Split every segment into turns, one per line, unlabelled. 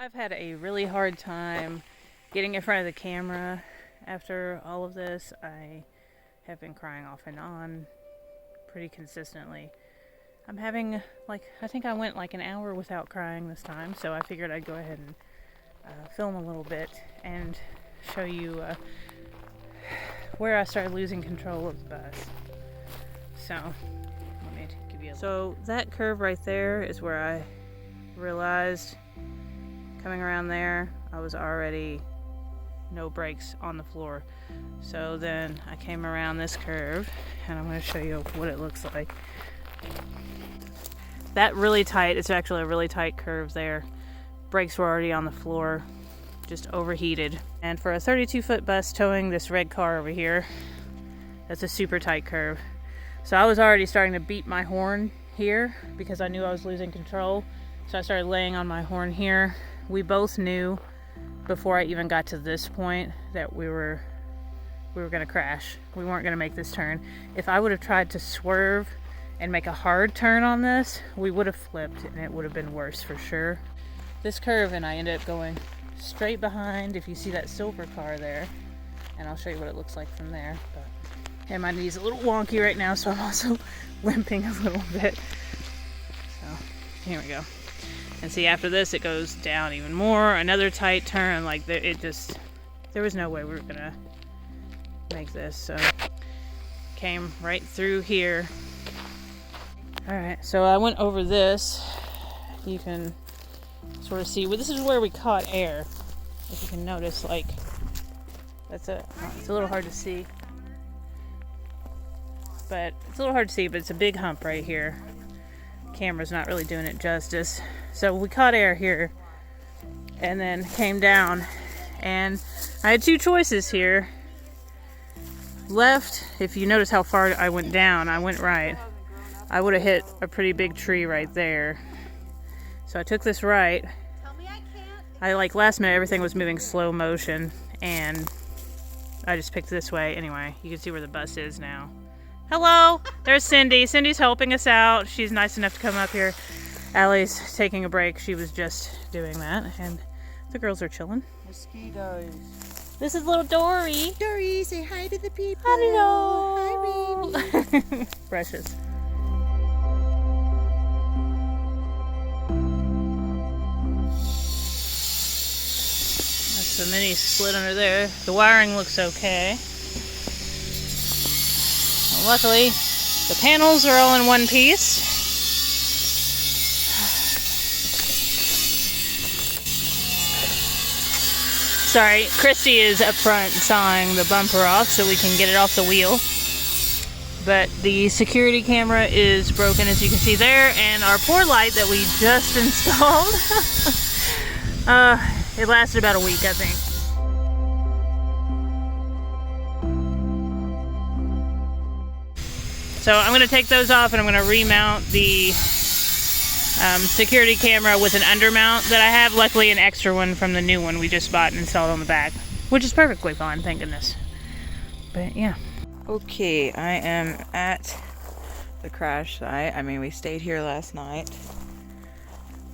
I've had a really hard time getting in front of the camera after all of this. I have been crying off and on pretty consistently. I'm having, I think I went like an hour without crying this time, so I figured I'd go ahead and film a little bit and show you where I started losing control of the bus. So, let me give you a So that curve right there is where I realized coming around there, I was already no brakes on the floor. So then I came around this curve, and I'm going to show you what it looks like. That really tight, it's actually a really tight curve there. Brakes were already on the floor, just overheated. And for a 32-foot bus towing this red car over here, that's a super tight curve. So I was already starting to beat my horn here because I knew I was losing control. So I started laying on my horn here. We both knew before I even got to this point that we were gonna crash. We weren't gonna make this turn. If I would have tried to swerve and make a hard turn on this, we would have flipped and it would have been worse for sure. This curve, and I ended up going straight behind, if you see that silver car there, and I'll show you what it looks like from there. And my knee's a little wonky right now, so I'm also limping a little bit. So here we go. And see, after this, it goes down even more. Another tight turn, there was no way we were gonna make this. So, came right through here. All right, so I went over this. You can sort of see, well, this is where we caught air. If you can notice, it's a little hard to see. But it's a big hump right here. Camera's not really doing it justice. So we caught air here and then came down, and I had two choices here. Left, if you notice how far I went down, I went right. I would have hit a pretty big tree right there. So I took this right. Last minute everything was moving slow motion and I just picked this way. Anyway, you can see where the bus is now. Hello, there's Cindy. Cindy's helping us out. She's nice enough to come up here. Allie's taking a break. She was just doing that, and the girls are chilling.
Mosquitoes.
This is little Dory.
Dory, say hi to the people.
Hello.
Hi, baby.
Precious. That's the mini split under there. The wiring looks okay. Luckily, the panels are all in one piece. Sorry, Christy is up front sawing the bumper off so we can get it off the wheel. But the security camera is broken, as you can see there, and our poor light that we just installed, it lasted about a week, I think. So I'm going to take those off and I'm going to remount the security camera with an undermount that I have. Luckily an extra one from the new one we just bought and installed on the back, which is perfectly fine, thank goodness. But yeah.
Okay, I am at the crash site. We stayed here last night.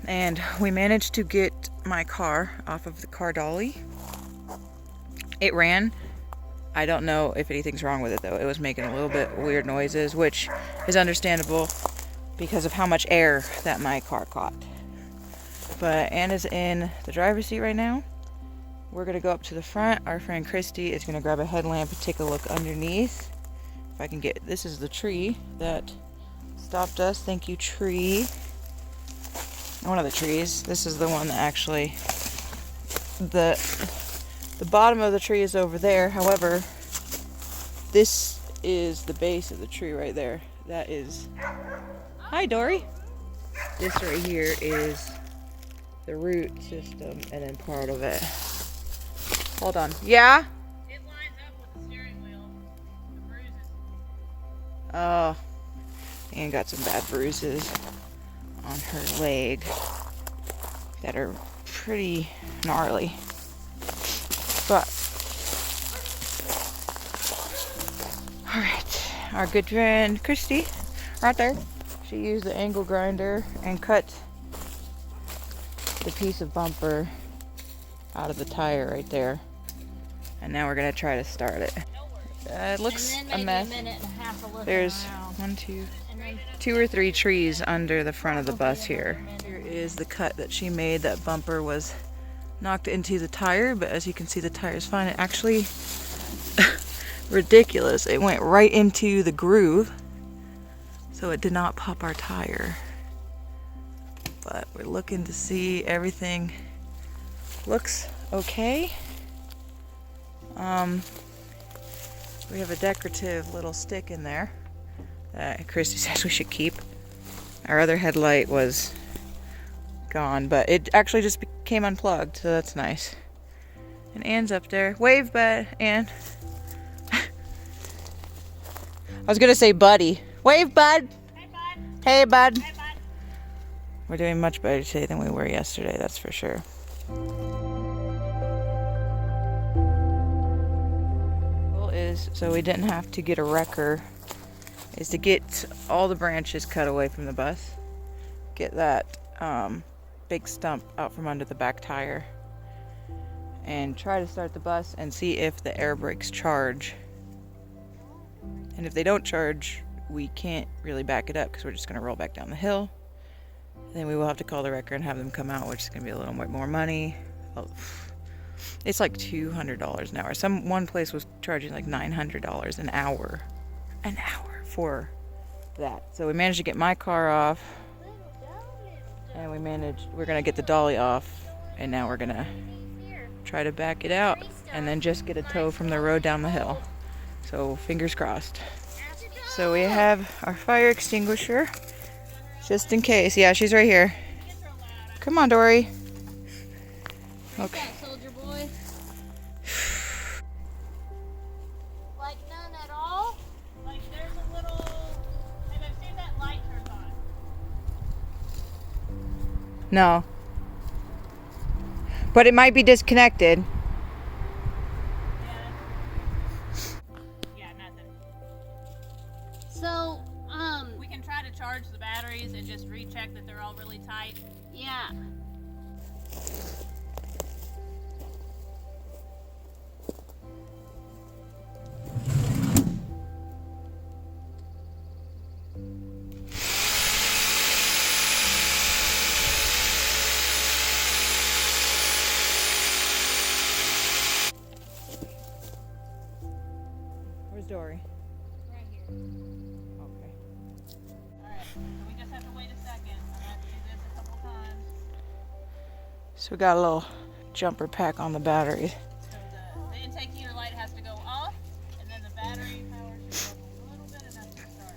And we managed to get my car off of the car dolly. It ran. I don't know if anything's wrong with it though. It was making a little bit weird noises, which is understandable because of how much air that my car caught. But Anna's in the driver's seat right now. We're gonna go up to the front. Our friend Christy is gonna grab a headlamp and take a look underneath. If I can get, this is the tree that stopped us. Thank you, tree. One of the trees. This is the one that actually, the bottom of the tree is over there. However, this is the base of the tree right there. That is... Hi, Dory. This right here is the root system, and then part of it. Hold on. Yeah?
It lines up with the steering wheel. The bruises.
Oh. Anne got some bad bruises on her leg that are pretty gnarly. But alright, our good friend Christy, right there, she used the angle grinder and cut the piece of bumper out of the tire right there. And now we're gonna try to start it. It looks a mess. There's two or three trees under the front of the bus here. Here is the cut that she made. That bumper was knocked into the tire, but as you can see, the tire is fine. It actually, ridiculous. It went right into the groove, so it did not pop our tire. But we're looking to see everything looks okay. We have a decorative little stick in there that Christy says we should keep. Our other headlight was gone, but it actually just became unplugged, so that's nice. And Anne's up there. Wave, bud, Anne. I was gonna say buddy. Wave, bud.
Hey, bud.
Hey, bud.
Hey, bud.
We're doing much better today than we were yesterday, that's for sure. So we didn't have to get a wrecker, is to get all the branches cut away from the bus, get that big stump out from under the back tire, and try to start the bus and see if the air brakes charge. And if they don't charge, we can't really back it up because we're just going to roll back down the hill. Then we will have to call the wrecker and have them come out, which is going to be a little bit more money. It's like $200 an hour. One place was charging like $900 an hour for that. So we managed to get my car off, and we're gonna get the dolly off, and now we're gonna try to back it out and then just get a tow from the road down the hill. So fingers crossed. So we have our fire extinguisher just in case. Yeah, she's right here. Come on, Dory. Okay. No. But it might be disconnected.
Yeah, nothing.
So,
we can try to charge the batteries and just recheck that they're all really tight.
yeah.
Where's Dory?
Right here.
Okay.
Alright, so we just have to wait a second. I'm gonna have to do this a couple times.
So we got a little jumper pack on the battery.
So the intake heater light has to go off, and then the battery power should go up a little bit enough to start.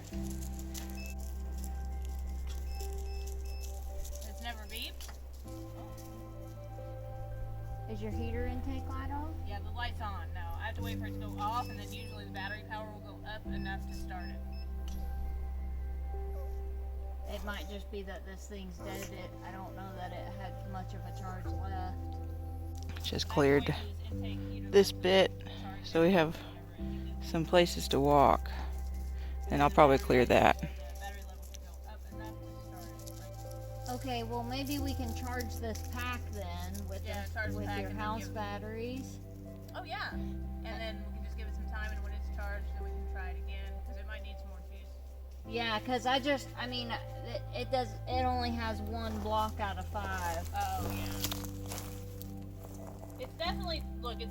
It's never beeped.
Is your heater intake light on?
Yeah, the light's on. No, I have to wait for it to go off, and then usually the battery power will go up enough to start it.
It might just be that this thing's dead. I don't know that it had much of a charge left.
Just cleared this bit so we have some places to walk. And I'll probably clear that.
Okay, well maybe we can charge this pack then with your house batteries.
Oh yeah, and then we can just give it some time, and when it's charged, then we can try it again because it might need some more juice.
Yeah, because it only has one block out of 5.
Oh yeah. It's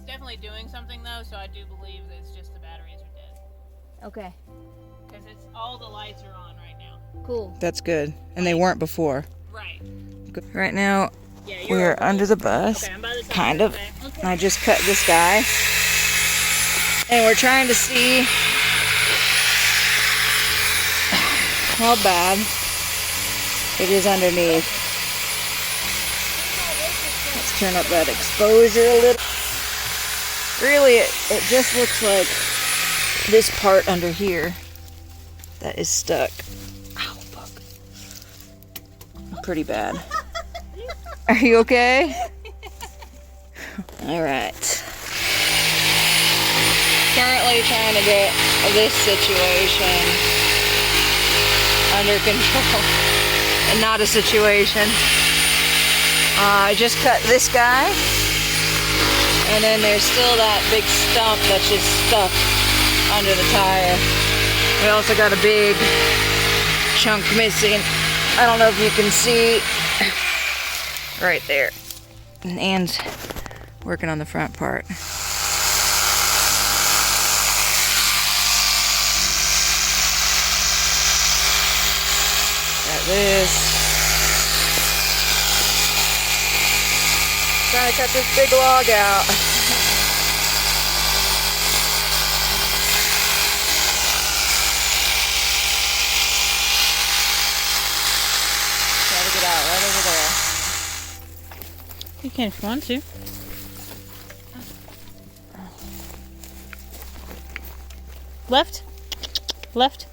definitely doing something though, so I do believe that it's just the batteries are dead.
Okay,
Because it's all the lights are on right now.
cool.
That's good. And they weren't before.
Right.
Right now,
Yeah, you're
we're
over
under the bus.
Okay, I'm by the side.
Kind of.
Okay.
And I just cut this guy. And we're trying to see how bad it is underneath. Let's turn up that exposure a little. Really, it just looks like this part under here that is stuck. Ow, fuck. Pretty bad. Are you okay? All right. Currently trying to get this situation under control, and not a situation. I just cut this guy, and then there's still that big stump that's just stuck under the tire. We also got a big chunk missing. I don't know if you can see right there. And Anne's working on the front part. Got this. Trying to cut this big log out. Try to get out right over there.
You can if you want to. Left. Left.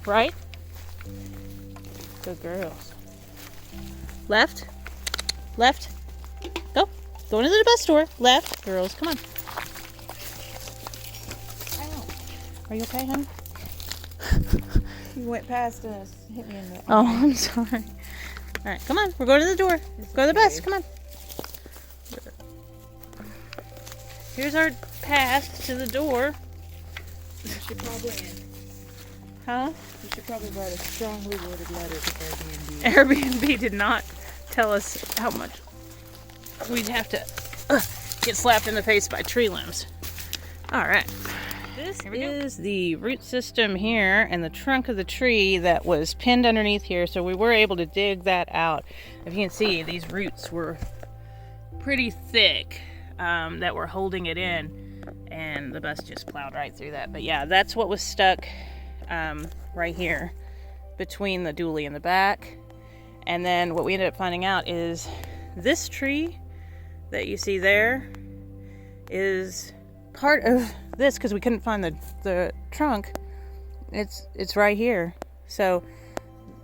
Right. Good girls. Left. Left. Go. Go into the bus door. Left. Girls, come on. Are you okay, honey?
You went past us. Hit me in the
Oh, I'm sorry. Alright, come on. We're going to the door. Go to the bus. Come on. Here's our path to the door.
You should probably
Huh?
You should probably write a strongly worded letter to Airbnb.
Airbnb did not tell us how much we'd have to get slapped in the face by tree limbs. Alright. This is the root system here and the trunk of the tree that was pinned underneath here, so we were able to dig that out. If you can see, these roots were pretty thick that were holding it in, and the bus just plowed right through that. But yeah, that's what was stuck right here between the dually and the back. And then what we ended up finding out is this tree that you see there is part of this, because we couldn't find the trunk. It's right here. So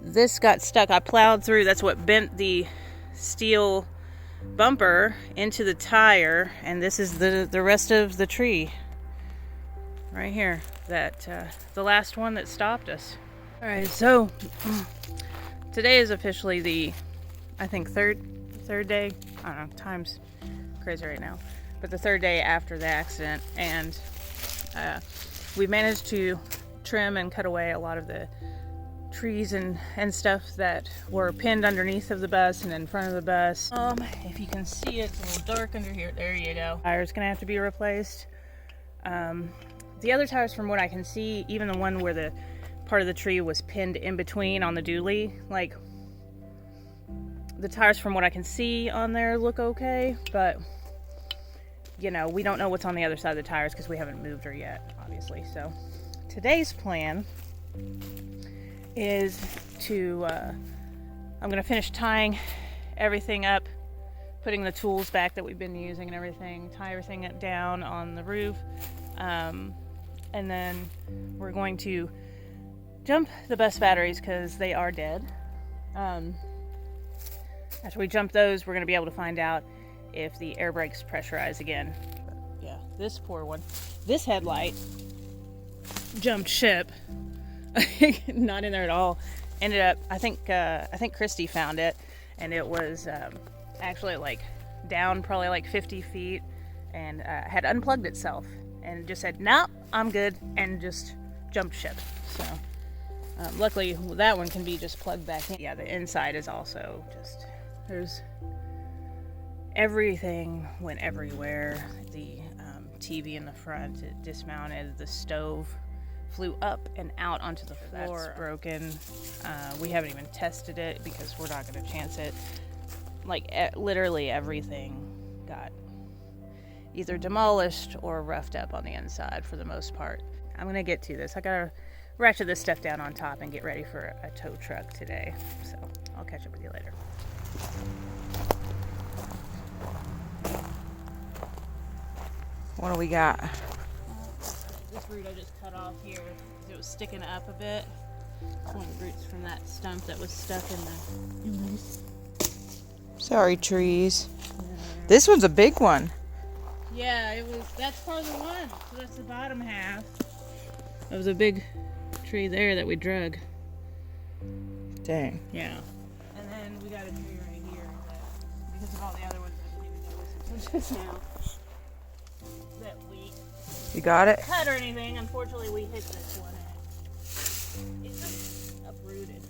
this got stuck. I plowed through. That's what bent the steel bumper into the tire, and this is the rest of the tree right here, that the last one that stopped us. All right, so today is officially the, I think, third day. I don't know, time's crazy right now, but the third day after the accident, and we managed to trim and cut away a lot of the trees and stuff that were pinned underneath of the bus and in front of the bus. If you can see, it's a little dark under here. There you go. Tire's gonna have to be replaced. The other tires, from what I can see, even the one where the part of the tree was pinned in between on the dually, like, the tires from what I can see on there look okay, but you know, we don't know what's on the other side of the tires because we haven't moved her yet, obviously. So today's plan is to, I'm going to finish tying everything up, putting the tools back that we've been using and everything, tie everything down on the roof, and then we're going to jump the bus batteries because they are dead. After we jump those, we're going to be able to find out if the air brakes pressurize again. But yeah, this poor one. This headlight jumped ship. Not in there at all. Ended up, I think Christy found it, and it was actually like down probably like 50 feet, and had unplugged itself and just said, "Nope, I'm good," and just jumped ship. So luckily that one can be just plugged back in. Yeah, the inside is also just, there's everything went everywhere. The TV in the front, it dismounted. The stove flew up and out onto the floor. That's broken. We haven't even tested it because we're not going to chance it. Like literally everything got either demolished or roughed up on the inside for the most part. I'm going to get to this. I got to ratchet this stuff down on top and get ready for a tow truck today. So I'll catch up with you later.
What do we got?
This root I just cut off here because it was sticking up a bit. It's one of the roots from that stump that was stuck in the...
Sorry, trees. This one's a big one.
Yeah, it was. That's part of the one. So that's the bottom half of the big tree there that we drug.
Dang.
Yeah. And then we got a tree right here that, because of all the other ones I didn't even notice until just now, that we
You got it?
cut or anything. Unfortunately, we hit this one and it's just uprooted.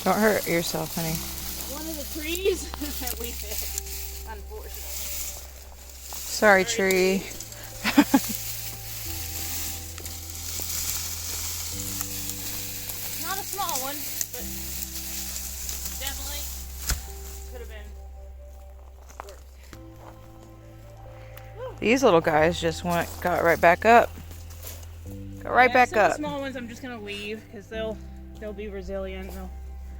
Don't hurt yourself, honey.
One of the trees that we hit, unfortunately.
Sorry, tree.
Not a small one, but definitely could have been worse.
These little guys just got right back up. Got right back
some of
up.
the small ones I'm just gonna leave because they'll be resilient. They'll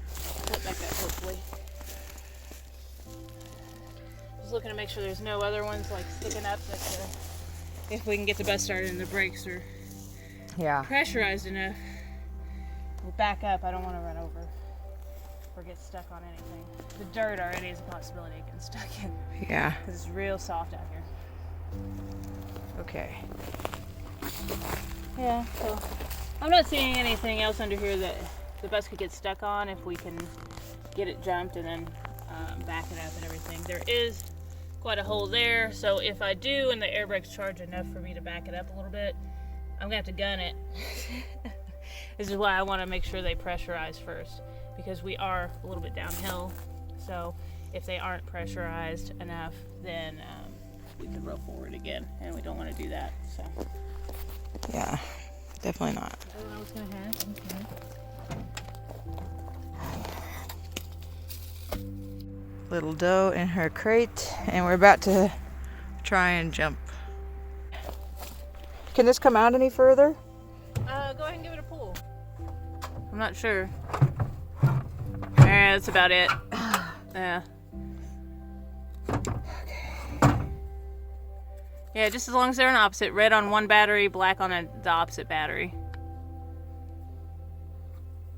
flip back up hopefully. Just looking to make sure there's no other ones like sticking up. If we can get the bus started and the brakes are pressurized enough, we'll back up. I don't want to run over or get stuck on anything. The dirt already is a possibility of getting stuck in.
Yeah.
Because it's real soft out here.
Okay.
Yeah, so I'm not seeing anything else under here that the bus could get stuck on if we can get it jumped and then back it up and everything. There is quite a hole there, so if I do and the air brakes charge enough for me to back it up a little bit, I'm gonna have to gun it. This is why I want to make sure they pressurize first, because we are a little bit downhill, so if they aren't pressurized enough, then we could roll forward again, and we don't want to do that. So
Yeah, definitely not.
I don't know what's gonna happen.
Little doe in her crate, and we're about to try and jump. Can this come out any further?
Go ahead and give it a pull. I'm not sure. That's about it. Yeah. Yeah, just as long as they're on opposite. Red on one battery, black on the opposite battery.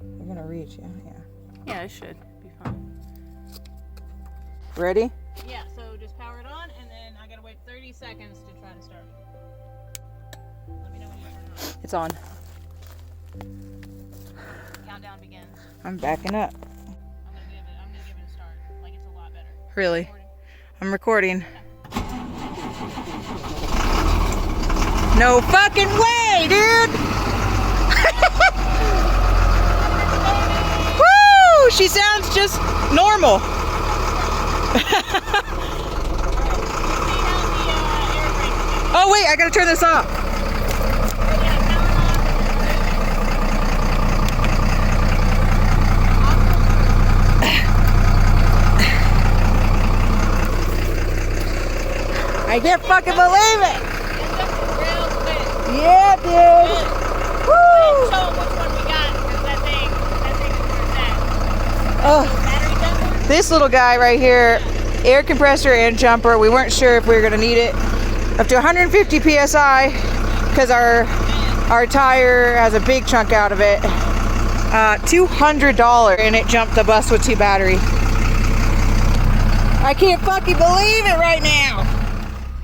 You're gonna reach, yeah.
Yeah, it should be fine.
Ready?
Yeah, so just power it on, and then I gotta wait 30 seconds to try to start it. Let me know when you turn it on.
It's on.
Countdown begins.
I'm backing up.
I'm gonna give it a start. Like it's a lot better.
Really?
Recording.
I'm recording. No fucking way, dude! Woo! She sounds just normal. Oh wait, I gotta turn this off. I can't fucking believe it. Yeah, dude. Woo!
Show them which one we got, because that thing is
Oh, this little guy right here, air compressor and jumper. We weren't sure if we were gonna need it. Up to 150 PSI, because our tire has a big chunk out of it. $200, and it jumped the bus with 2 battery. I can't fucking believe it right now.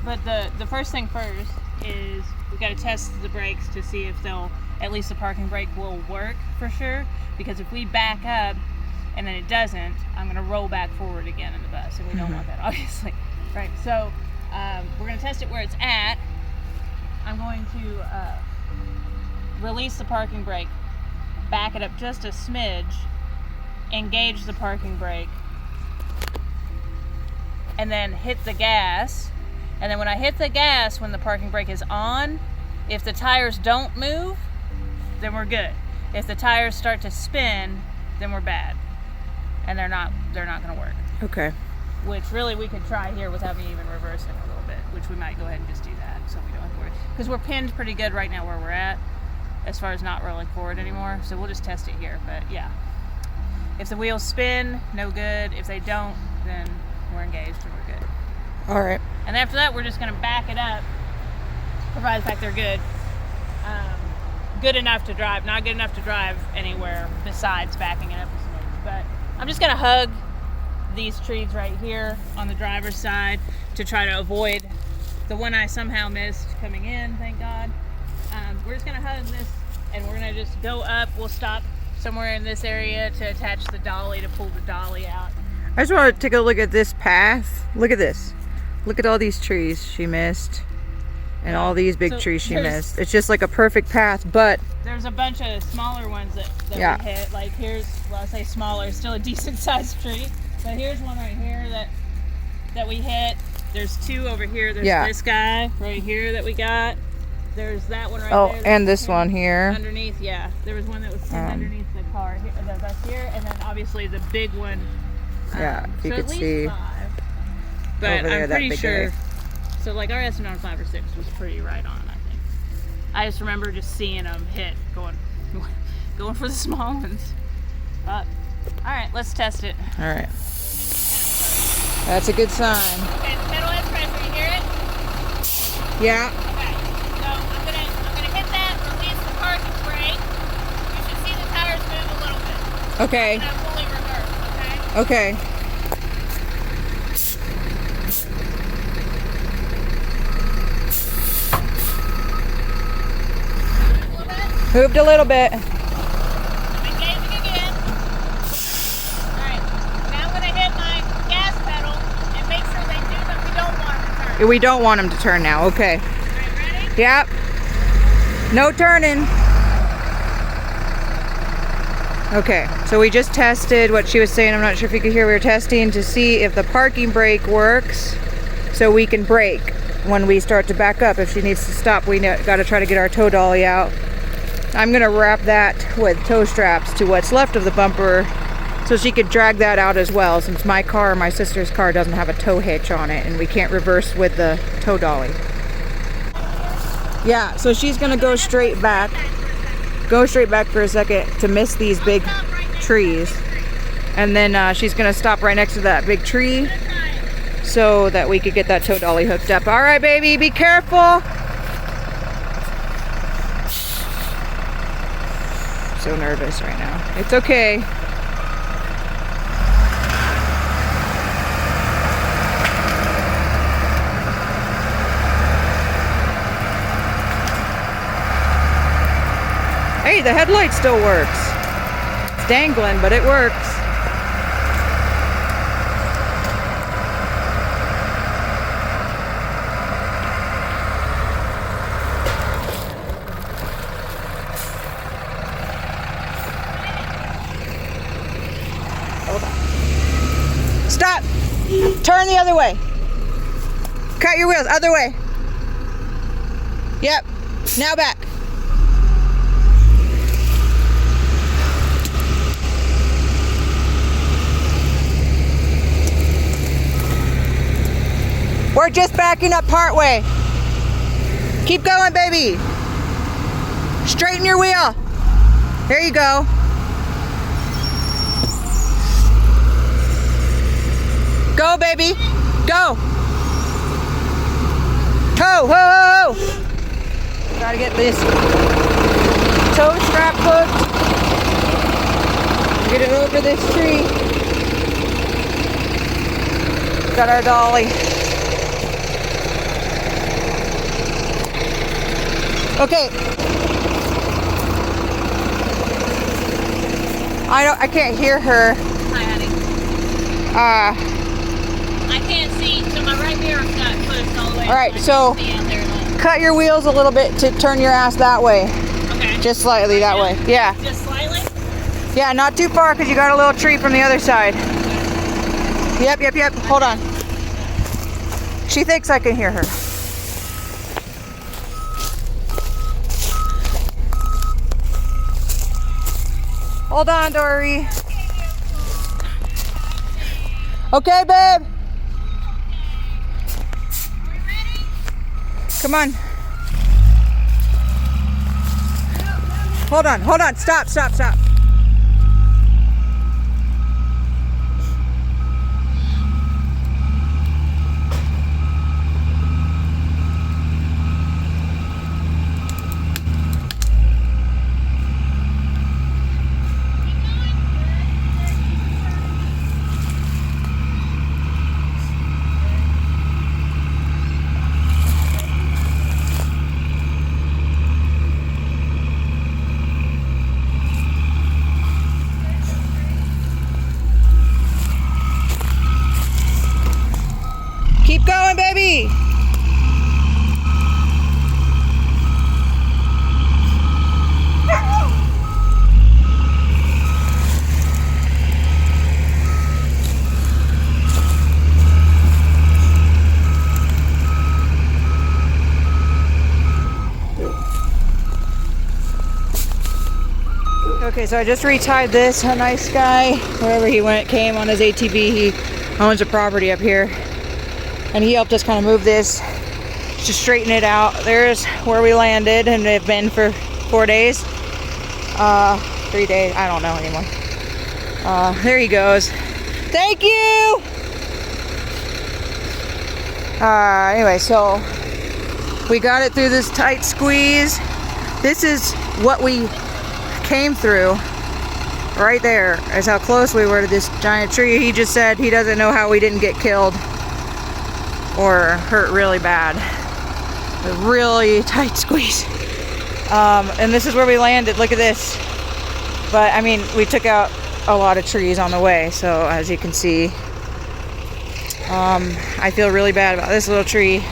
But the first thing first is we got to test the brakes to see if they'll, at least the parking brake will work for sure. Because if we back up and then it doesn't, I'm going to roll back forward again in the bus, and we don't want that, obviously. Right, so we're going to test it where it's at. I'm going to release the parking brake, back it up just a smidge, engage the parking brake, and then hit the gas. And then when I hit the gas, when the parking brake is on, if the tires don't move, then we're good. If the tires start to spin, then we're bad, and they're not going to work.
Okay.
Which really we could try here without me even reversing a little bit, which we might go ahead and just do that, so we don't have to worry. Because we're pinned pretty good right now where we're at, as far as not rolling forward anymore. So we'll just test it here. But yeah, if the wheels spin, no good. If they don't, then we're engaged and we're good.
All right.
And after that, we're just going to back it up, provide the fact they're good. Good enough to drive, not good enough to drive anywhere besides backing it up a smidge. But I'm just going to hug these trees right here on the driver's side to try to avoid the one I somehow missed coming in, thank God. We're just gonna hug this and we're gonna just go up. We'll stop somewhere in this area to attach the dolly, to pull the dolly out.
I just want to take a look at this path. Look at this. Look at all these trees she missed. And all these big trees she missed. It's just like a perfect path, but
there's a bunch of smaller ones that we hit. Like here's, well, I say smaller, it's still a decent sized tree. But here's one right here that we hit. There's two over here. There's this guy right here that we got. There's that one right there.
Oh, and this one here.
Underneath, yeah. There was one that was pinned underneath the car here, that's here, and then obviously the big one.
Yeah, if you could see.
5. But
over there,
I'm pretty
that big
sure.
guy.
So like our estimate on 5 or 6 was pretty right on, I think. I just remember just seeing them hit, going for the small ones. But all right, let's test it.
All right. That's a good sign.
Okay, the pedal has pressure. You hear it?
Yeah.
Okay. So I'm gonna hit that, release the parking brake. You should see the tires move a little bit.
Okay.
I'm gonna fully reverse. Okay.
Okay. Moved a little bit.
I'm engaging again. Alright, now I'm going to hit my gas pedal and make sure they do, but we don't want them to turn.
We don't want them to turn now. Okay.
Alright, ready?
Yep. No turning. Okay, so we just tested what she was saying. I'm not sure if you could hear. We were testing to see if the parking brake works so we can brake when we start to back up. If she needs to stop, we got to try to get our tow dolly out. I'm gonna wrap that with tow straps to what's left of the bumper so she could drag that out as well, since my car, my sister's car, doesn't have a tow hitch on it and we can't reverse with the tow dolly. Yeah, so she's gonna go straight back for a second to miss these big trees, and then she's gonna stop right next to that big tree so that we could get that tow dolly hooked up. All right, baby, be careful. So nervous right now. It's okay. Hey, the headlight still works. It's dangling, but it works. Stop! Turn the other way. Cut your wheels, other way. Yep, now back. We're just backing up part way. Keep going, baby. Straighten your wheel. There you go. Go, baby. Go. Ho, ho, ho, ho. Gotta get this tow strap hooked. Get it over this tree. Got our dolly. Okay. I can't hear her.
Hi, honey. I can't see, so my right mirror's got pushed all the way.
All right, so cut your wheels a little bit to turn your ass that way.
Okay.
Just slightly that way. Yeah.
Just slightly?
Yeah, not too far because you got a little tree from the other side. Yep, yep, yep. Hold on. She thinks I can hear her. Hold on, Dory. Okay, babe. Come on. Hold on, hold on. Stop, stop, stop. Okay, so I just retied this. A nice guy, wherever he came on his ATV. He owns a property up here, and he helped us kind of move this to straighten it out. There's where we landed, and they've been for 4 days, 3 days. I don't know anymore. There he goes. Thank you. Anyway, so we got it through this tight squeeze. This is what we came through. Right there is how close we were to this giant tree. He just said he doesn't know how we didn't get killed or hurt really bad. A really tight squeeze. And this is where we landed. Look at this. But I mean, we took out a lot of trees on the way, so as you can see, I feel really bad about this little tree.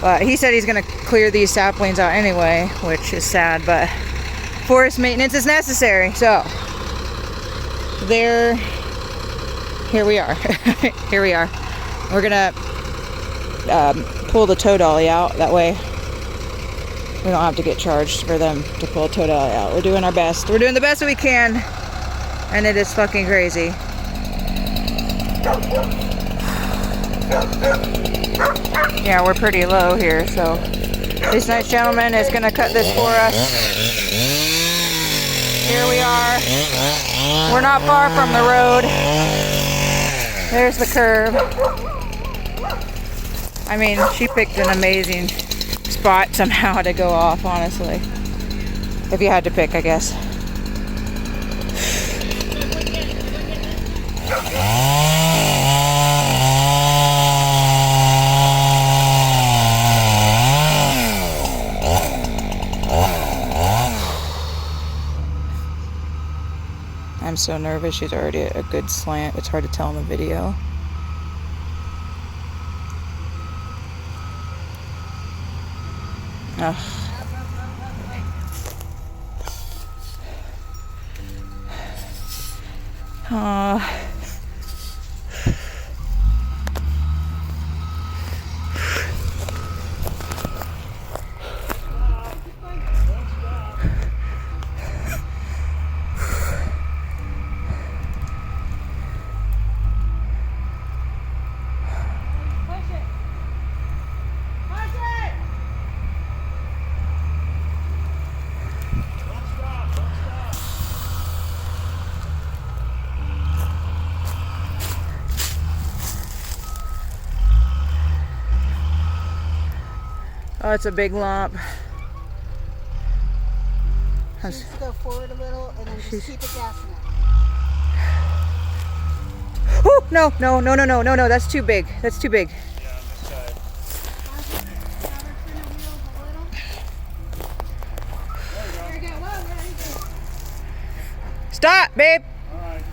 But he said he's gonna clear these saplings out anyway, which is sad, but forest maintenance is necessary. So here we are. Here we are. We're gonna pull the tow dolly out. That way we don't have to get charged for them to pull a tow dolly out. We're doing our best. We're doing the best that we can, and it is fucking crazy. Yeah, we're pretty low here, so this nice gentleman is gonna cut this for us. Here we are. We're not far from the road. There's the curve. I mean, she picked an amazing spot somehow to go off, honestly. If you had to pick, I guess. I'm so nervous. She's already at a good slant. It's hard to tell in the video. Ugh. Oh, it's a big lump.
Just go forward a little and then just keep it gassing it.
Oh, no, that's too big. That's too big.
Yeah, on this side. There you go. Whoa, there you go.
Stop, babe.
All right.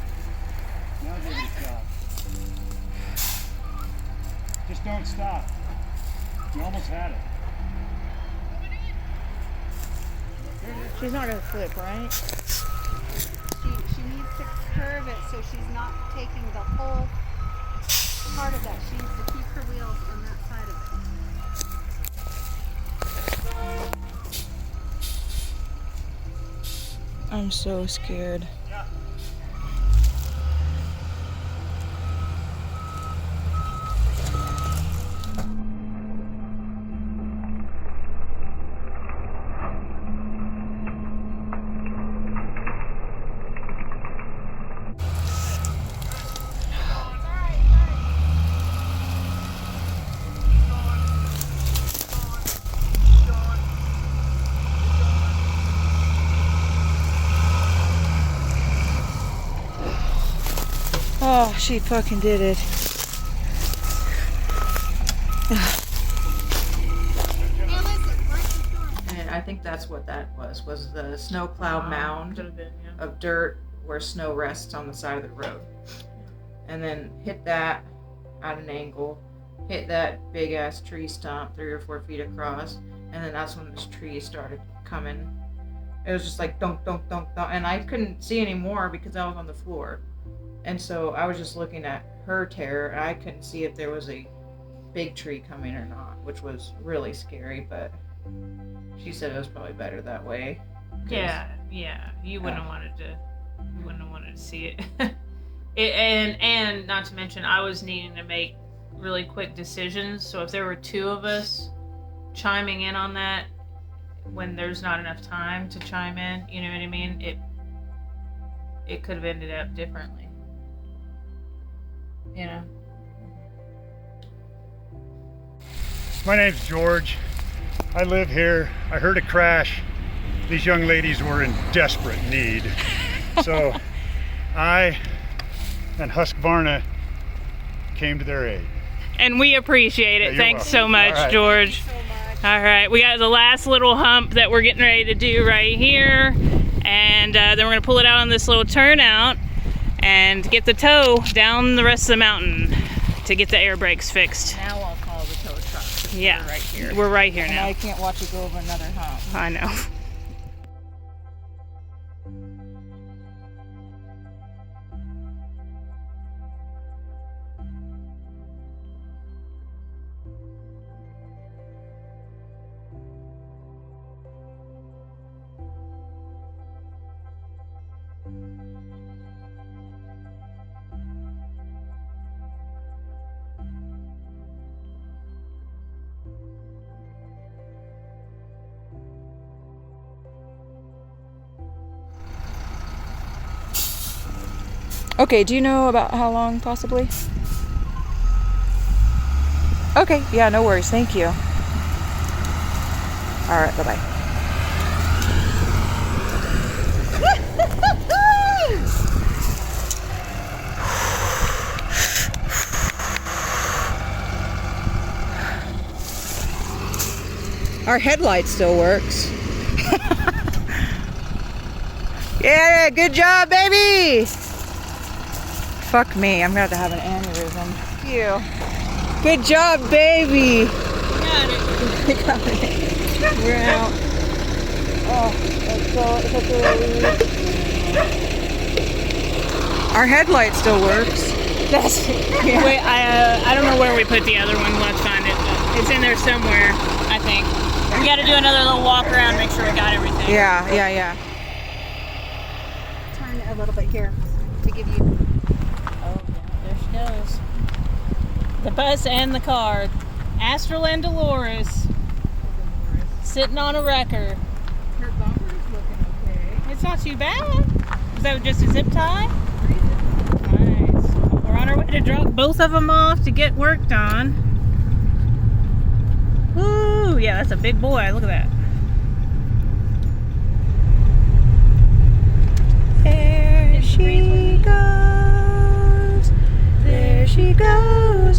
Now give it a shot. Just don't stop. You almost had it.
She's not gonna flip, right?
She needs to curve it so she's not taking the whole part of that. She needs to keep her wheels on that side of it.
I'm so scared.
Yeah.
Oh, she fucking did it. And I think that's what that was the snowplow mound of dirt where snow rests on the side of the road. And then hit that at an angle, hit that big ass tree stump 3 or 4 feet across, and then that's when this tree started coming. It was just like dunk, dunk, dunk, dunk, and I couldn't see anymore because I was on the floor. And so I was just looking at her tear, and I couldn't see if there was a big tree coming or not, which was really scary, but she said it was probably better that way.
Yeah, Yeah, you wouldn't have wanted to see it. And not to mention, I was needing to make really quick decisions. So if there were two of us chiming in on that when there's not enough time to chime in, you know what I mean? It could have ended up differently. You know?
My name's George. I live here. I heard a crash. These young ladies were in desperate need. So I and Husqvarna came to their aid.
And we appreciate it.
Yeah,
Thanks so
welcome.
much,
All right.
George. All right, we got the last little hump that we're getting ready to do right here. And then we're going to pull it out on this little turnout and get the tow down the rest of the mountain to get the air brakes fixed.
Now I'll call the tow truck.
Yeah,
We're right here.
We're right here
And
now.
I can't watch you go over another hump.
I know.
Okay, do you know about how long possibly? Okay, yeah, no worries. Thank you. All right, bye-bye. Our headlight still works. Yeah, good job, baby! Fuck me, I'm gonna have to have an aneurysm. You. Good job, baby!
Got it.
Got it. We're out. Oh, that's so our headlight still works.
That's
Yeah.
Wait, I don't know where we put the other one. Let's find it. It's in there somewhere, I think. We got to do another little walk around, make sure we got everything.
Yeah.
Turn a little bit here to give you.
Oh, there she goes. The bus and the car. Astral and Dolores. Sitting on a wrecker.
Her bumper's looking okay.
It's not too bad. Is that just a zip tie? Nice. We're on our way to drop both of them off to get worked on. Woo! Yeah, that's a big boy. Look at that.
There she goes. There she goes